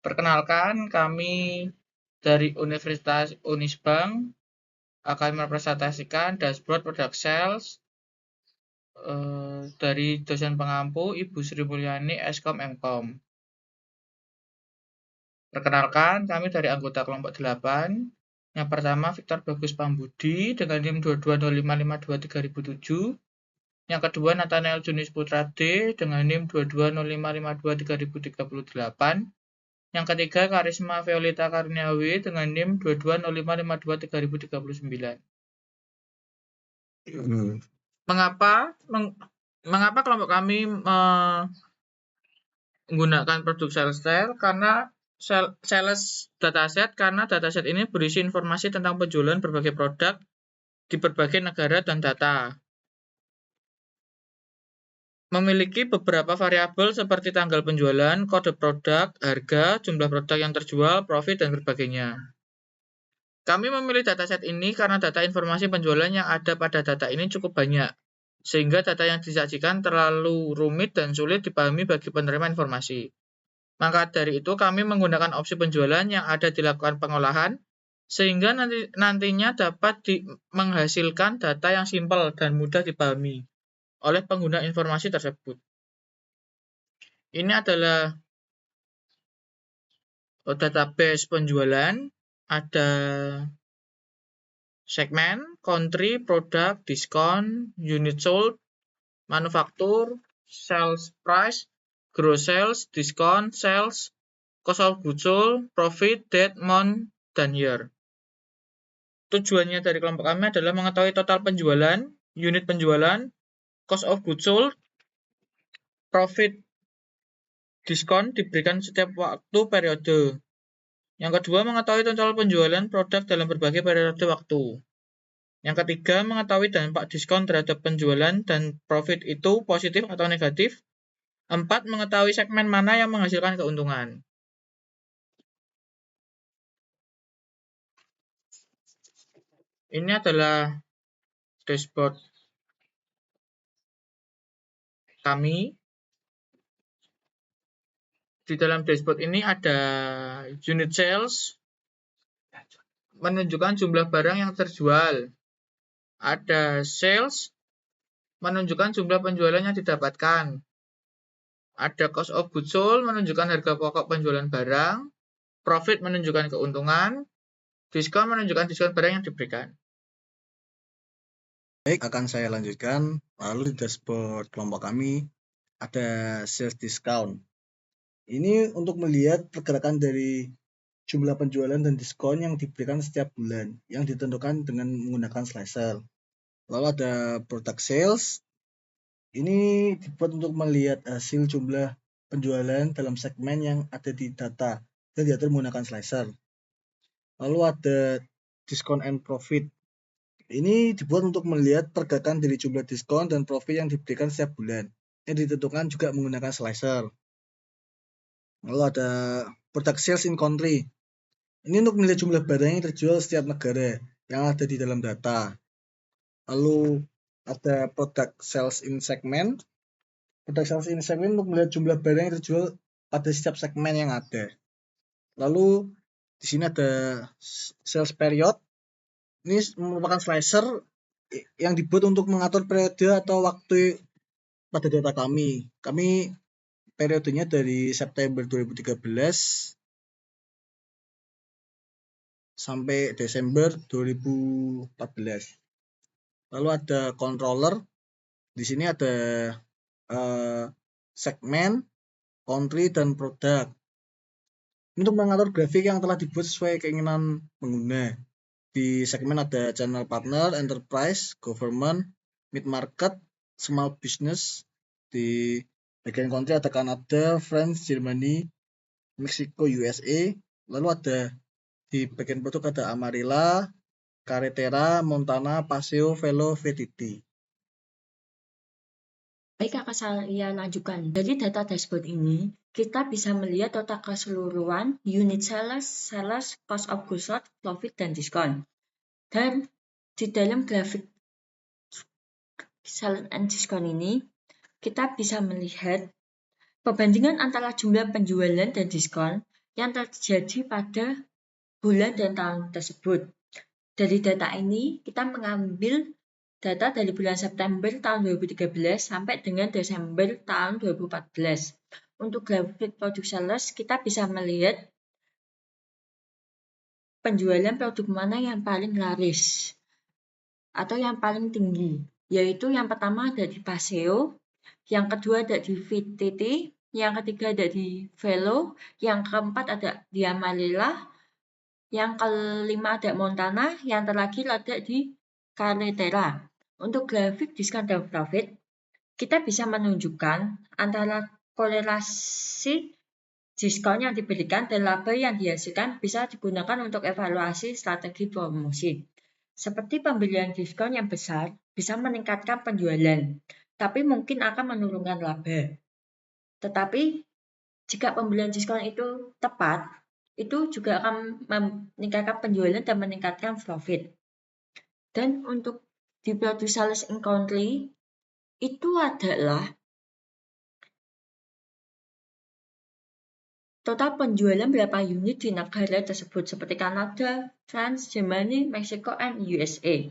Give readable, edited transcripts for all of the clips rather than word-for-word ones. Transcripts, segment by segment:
Perkenalkan, kami dari Universitas Unisbank akan merepresentasikan dashboard product sales dari dosen pengampu Ibu Sri Mulyani Eskom Mkom. Perkenalkan, kami dari anggota kelompok 8. Yang pertama, Victor Bagus Pambudi dengan NIM 2205523007. Yang kedua, Nathaniel Junis Putra D dengan NIM 2205523038. Yang ketiga, Karisma Violeta Karniawi dengan NIM 2205523039. Mengapa kelompok kami menggunakan produk sales karena sales dataset, karena dataset ini berisi informasi tentang penjualan berbagai produk di berbagai negara dan data. Memiliki beberapa variabel seperti tanggal penjualan, kode produk, harga, jumlah produk yang terjual, profit, dan sebagainya. Kami memilih dataset ini karena data informasi penjualan yang ada pada data ini cukup banyak, sehingga data yang disajikan terlalu rumit dan sulit dipahami bagi penerima informasi. Maka dari itu, kami menggunakan opsi penjualan yang ada dilakukan pengolahan, sehingga nantinya dapat menghasilkan data yang simpel dan mudah dipahami oleh pengguna informasi tersebut. Ini adalah database penjualan, ada segmen, country, produk, diskon, unit sold, manufaktur, sales price, gross sales, diskon, sales, cost of goods sold, profit, date, month, dan year. Tujuannya dari kelompok kami adalah mengetahui total penjualan, unit penjualan, cost of goods sold, profit, diskon diberikan setiap waktu periode. Yang kedua, mengetahui total penjualan produk dalam berbagai periode waktu. Yang ketiga, mengetahui dampak diskon terhadap penjualan dan profit itu positif atau negatif. 4, mengetahui segmen mana yang menghasilkan keuntungan. Ini adalah dashboard kami. Di dalam dashboard ini ada unit sales, menunjukkan jumlah barang yang terjual. Ada sales, menunjukkan jumlah penjualan yang didapatkan. Ada cost of goods sold, menunjukkan harga pokok penjualan barang. Profit menunjukkan keuntungan. Diskon menunjukkan diskon barang yang diberikan. Baik, akan saya lanjutkan. Lalu di dashboard kelompok kami ada sales discount. Ini untuk melihat pergerakan dari jumlah penjualan dan diskon yang diberikan setiap bulan yang ditentukan dengan menggunakan slicer. Lalu ada product sales. Ini dibuat untuk melihat hasil jumlah penjualan dalam segmen yang ada di data dan diatur menggunakan slicer. Lalu ada discount and profit. Ini dibuat untuk melihat pergerakan dari jumlah diskon dan profit yang diberikan setiap bulan yang ditentukan juga menggunakan slicer. Lalu ada product sales in country. Ini untuk melihat jumlah barang yang terjual setiap negara yang ada di dalam data. Lalu ada product sales in segment. Product sales in segment untuk melihat jumlah barang yang terjual pada setiap segmen yang ada. Lalu di sini ada sales period. Ini merupakan slicer yang dibuat untuk mengatur periode atau waktu pada data kami. Kami periodenya dari September 2013 sampai Desember 2014. Lalu ada controller. Di sini ada segmen, country, dan produk. Untuk mengatur grafik yang telah dibuat sesuai keinginan pengguna. Di segmen ada channel partner, enterprise, government, mid-market, small business. Di bagian country ada Kanada, France, Germany, Meksiko, USA. Lalu ada di bagian produk ada Amarilla, Carretera, Montana, Paseo, Velo, VTT. Baik, akan saya lanjutkan. Dari data dashboard ini, kita bisa melihat total keseluruhan unit sales, cost of goods sold, profit, dan diskon. Dan di dalam grafik sales and diskon ini, kita bisa melihat perbandingan antara jumlah penjualan dan diskon yang terjadi pada bulan dan tahun tersebut. Dari data ini, kita mengambil data dari bulan September tahun 2013 sampai dengan Desember tahun 2014. Untuk grafik product sales, kita bisa melihat penjualan produk mana yang paling laris atau yang paling tinggi, yaitu yang pertama ada di Paseo, yang kedua ada di VTT, yang ketiga ada di Velo, yang keempat ada di Amalila, yang kelima ada Montana, yang terakhir ada di Carretera. Untuk grafik diskon dan profit, kita bisa menunjukkan antara korelasi diskon yang diberikan dan laba yang dihasilkan bisa digunakan untuk evaluasi strategi promosi. Seperti pemberian diskon yang besar bisa meningkatkan penjualan, tapi mungkin akan menurunkan laba. Tetapi jika pemberian diskon itu tepat, itu juga akan meningkatkan penjualan dan meningkatkan profit. Dan untuk di product sales in country, itu adalah total penjualan berapa unit di negara tersebut seperti Kanada, France, Germany, Mexico, and USA.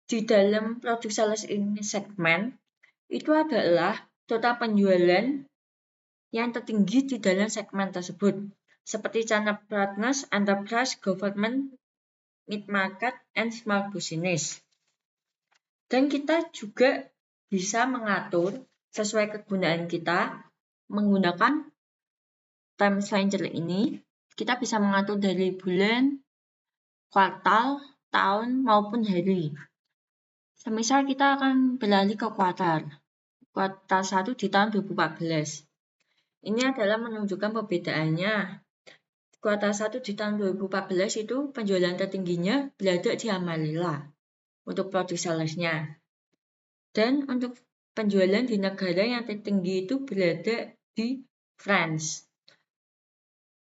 Di dalam product sales in segment, itu adalah total penjualan yang tertinggi di dalam segmen tersebut, seperti channel partners, enterprise, government, mid-market, and small business. Dan kita juga bisa mengatur sesuai kegunaan kita menggunakan time slider ini. Kita bisa mengatur dari bulan, kuartal, tahun, maupun hari. Semisal kita akan beralih ke kuartal 1 di tahun 2014. Ini adalah menunjukkan perbedaannya. Kuartal 1 di tahun 2014 itu penjualan tertingginya berada di Amalila untuk produk salesnya. Dan untuk penjualan di negara yang tertinggi itu berada di France.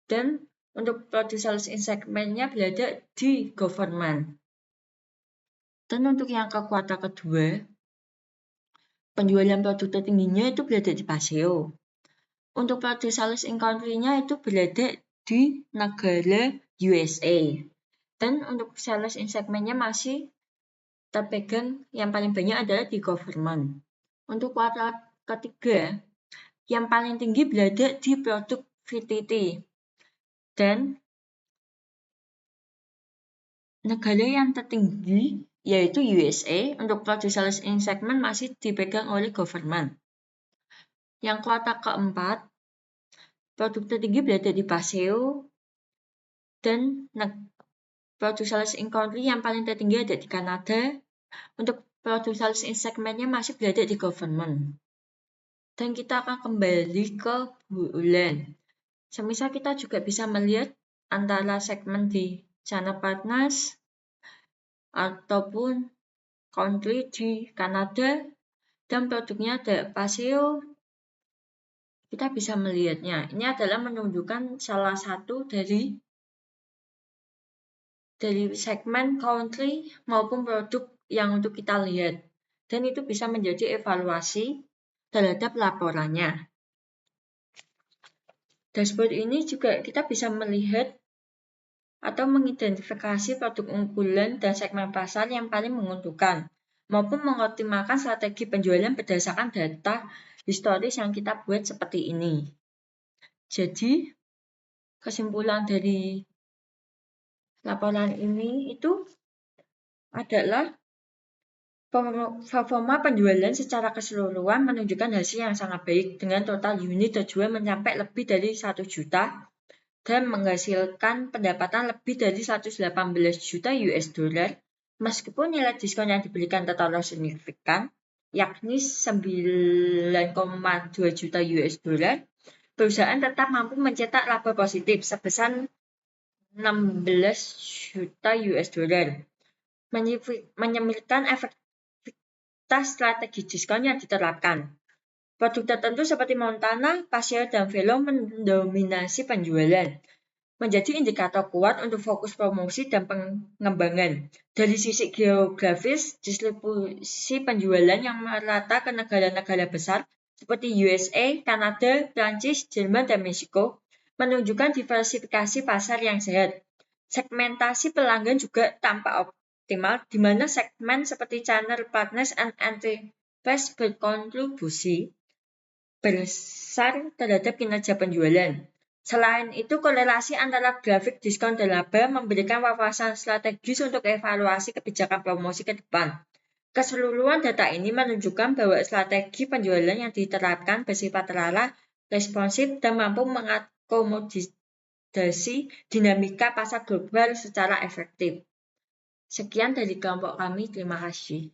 Dan untuk produk sales in segmentnya berada di government. Dan untuk yang ke kuartal kedua, penjualan produk tertingginya itu berada di Paseo. Untuk produk sales in country-nya itu berada di negara USA. Dan untuk sales in segmentnya masih terpegang yang paling banyak adalah di government. Untuk kuartal ketiga, yang paling tinggi berada di produk VTT. Dan negara yang tertinggi yaitu USA untuk produk sales in segment masih dipegang oleh government. Yang kuartal keempat, produk tertinggi berada di Paseo dan produk sales in country yang paling tertinggi ada di Kanada. Untuk produk sales in segmentnya masih berada di government. Dan kita akan kembali ke bulan. Semisal kita juga bisa melihat antara segmen di channel partners ataupun country di Kanada dan produknya ada Paseo. Kita bisa melihatnya. Ini adalah menunjukkan salah satu dari segmen country maupun produk yang untuk kita lihat. Dan itu bisa menjadi evaluasi terhadap laporannya. Dashboard ini juga kita bisa melihat atau mengidentifikasi produk unggulan dan segmen pasar yang paling menguntungkan, maupun mengoptimalkan strategi penjualan berdasarkan data historis yang kita buat seperti ini. Jadi, kesimpulan dari laporan ini itu adalah performa penjualan secara keseluruhan menunjukkan hasil yang sangat baik dengan total unit terjual mencapai lebih dari 1 juta dan menghasilkan pendapatan lebih dari 118 juta US dollar meskipun nilai diskon yang diberikan terlalu signifikan yakni 9,2 juta US dollar. Perusahaan tetap mampu mencetak laba positif sebesar 16 juta US dollar, menyemilkan efektivitas strategi diskon yang diterapkan. Produk tertentu seperti Montana, Paseo, dan Velo mendominasi penjualan, menjadi indikator kuat untuk fokus promosi dan pengembangan. Dari sisi geografis, distribusi penjualan yang merata ke negara-negara besar seperti USA, Kanada, Prancis, Jerman, dan Meksiko menunjukkan diversifikasi pasar yang sehat. Segmentasi pelanggan juga tampak optimal, di mana segmen seperti channel partners and enterprise berkontribusi besar terhadap kinerja penjualan. Selain itu, korelasi antara grafik diskon dan laba memberikan wawasan strategis untuk evaluasi kebijakan promosi ke depan. Keseluruhan data ini menunjukkan bahwa strategi penjualan yang diterapkan bersifat terarah, responsif, dan mampu mengakomodasi dinamika pasar global secara efektif. Sekian dari kelompok kami, terima kasih.